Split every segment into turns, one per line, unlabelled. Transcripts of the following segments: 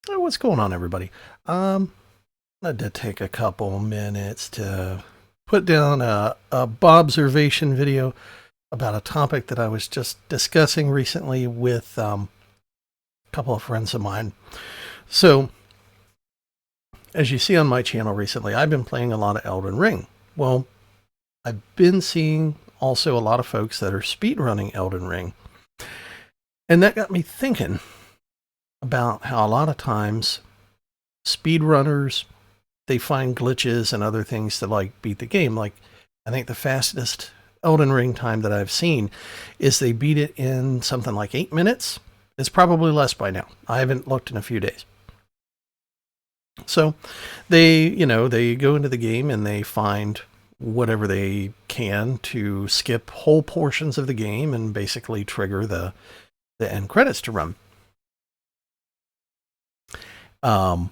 Oh, what's going on, everybody? I did take a couple minutes to put down a Bobservation video about a topic that I was just discussing recently with a couple of friends of mine. So, as you see on my channel recently, I've been playing a lot of Elden Ring. Well, I've been seeing also a lot of folks that are speedrunning Elden Ring. And that got me thinking about how a lot of times speedrunners, they find glitches and other things to like beat the game. Like, I think the fastest Elden Ring time that I've seen is they beat it in something like 8 minutes. It's probably less by now. I haven't looked in a few days. So they go into the game and they find whatever they can to skip whole portions of the game and basically trigger the end credits to run. To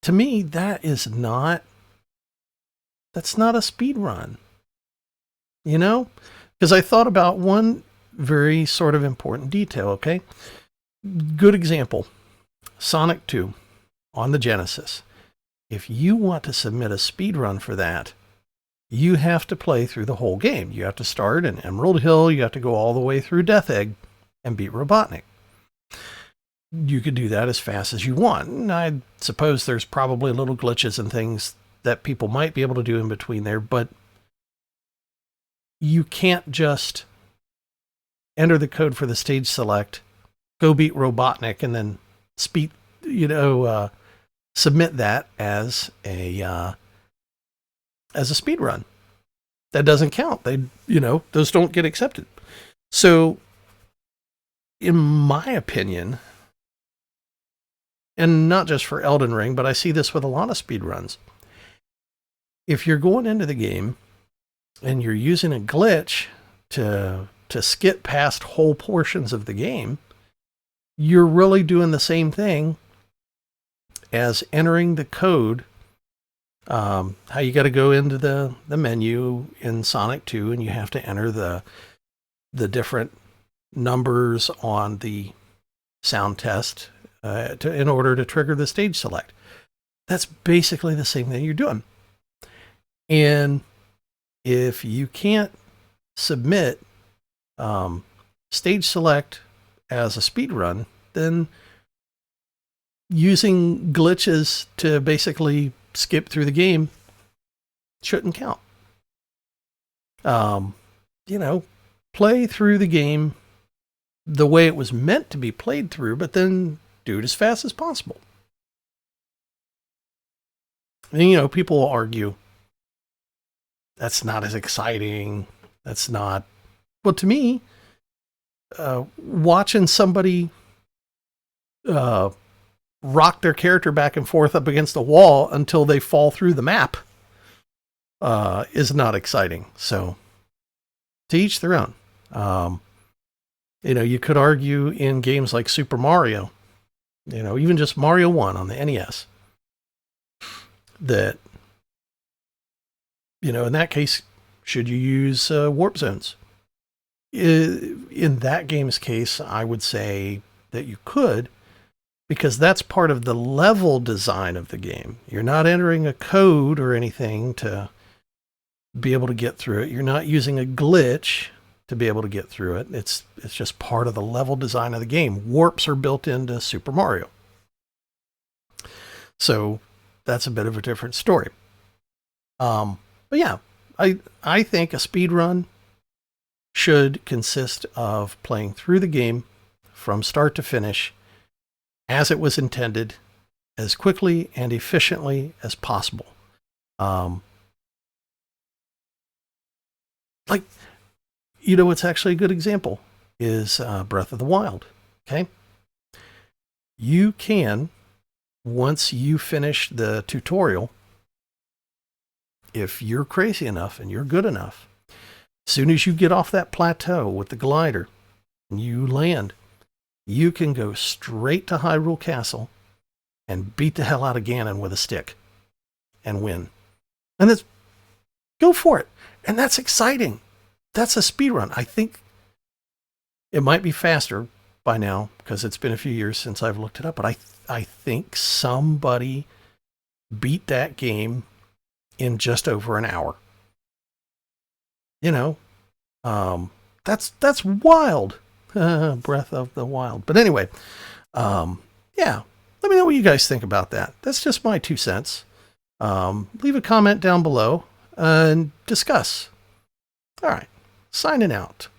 me, that's not a speed run, because I thought about one very sort of important detail. Okay, good example, Sonic 2 on the Genesis. If you want to submit a speed run for that, you have to play through the whole game. You have to start in Emerald Hill, you have to go all the way through Death Egg and beat Robotnik. You could do that as fast as you want. And I suppose there's probably little glitches and things that people might be able to do in between there, but you can't just enter the code for the stage select, go beat Robotnik, and then submit that as a speed run. That doesn't count. Those don't get accepted. So, in my opinion, and not just for Elden Ring, but I see this with a lot of speedruns. If you're going into the game and you're using a glitch to skip past whole portions of the game, you're really doing the same thing as entering the code. How you got to go into the menu in Sonic 2 and you have to enter the different numbers on the sound test in order to trigger the stage select. That's basically the same thing you're doing. And if you can't submit stage select as a speed run, then using glitches to basically skip through the game shouldn't count. Play through the game the way it was meant to be played through, but then do it as fast as possible. And, people will argue that's not as exciting. That's not. Well, to me, watching somebody rock their character back and forth up against a wall until they fall through the map is not exciting. So, to each their own. You could argue in games like Super Mario, even just Mario 1 on the NES, that, in that case, should you use warp zones? In that game's case, I would say that you could, because that's part of the level design of the game. You're not entering a code or anything to be able to get through it. You're not using a glitch to be able to get through it. It's just part of the level design of the game. Warps are built into Super Mario. So that's a bit of a different story. But yeah, I think a speed run should consist of playing through the game from start to finish as it was intended, as quickly and efficiently as possible. What's actually a good example is Breath of the Wild. Okay. You can, once you finish the tutorial, if you're crazy enough and you're good enough, as soon as you get off that plateau with the glider and you land, you can go straight to Hyrule Castle and beat the hell out of Ganon with a stick and win. And go for it. And that's exciting. That's a speed run. I think it might be faster, by now because it's been a few years since I've looked it up, but I think somebody beat that game in just over an hour. You know, that's wild. Breath of the Wild. But anyway, yeah, let me know what you guys think about that. That's just my 2 cents. Leave a comment down below and discuss. All right, signing out.